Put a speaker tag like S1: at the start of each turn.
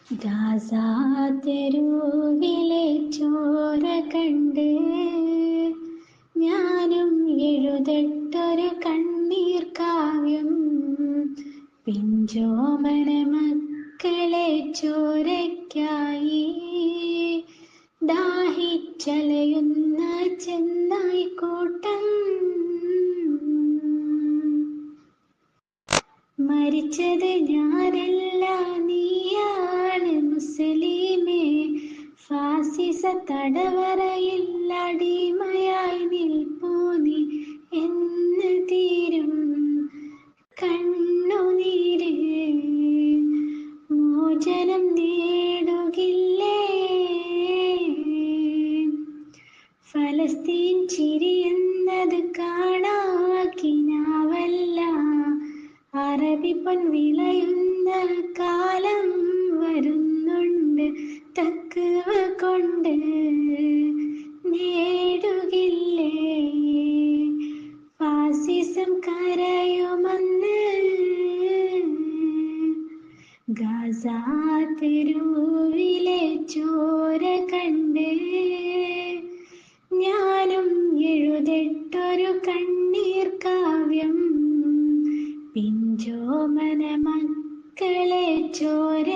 S1: Gaza തെരുവിലെ ചോര കണ്ട് ഞാനും എഴുതട്ടൊരു കണ്ണീർ കാവ്യം. പിഞ്ചോമന മക്കളെ ചോരയ്ക്കായി ദാഹിച്ചലയുന്ന ചെന്നായിക്കൂട്ടം. മരിച്ചത് ഞാനല്ല, നീയാണ് മുസ്ലിമേ. ഫാസിസ തടവറയിൽ അടിമയായി നിൽപ്പൂ നീ. എന്ന് തീരും കണ്ണുനീര്, മോചനം നേടുകില്ലേ? ഫലസ്തീൻ ചിരിയെന്നത് കാണാക്കിനാവല്ല, അറബി പൊൻ വിളയുന്ന കാലം വരുന്നുണ്ട്. തഖ്വ കൊണ്ട് നേടുകില്ലേ? ഫാസിസം കരയുമെന്ന്. ഗാസാ തെരുവിലെ ചോര കണ്ട് ഞാനും എഴുതട്ടൊരു കണ്ണീർ കാവ്യം. പിഞ്ചോമന മക്കളെ ചോര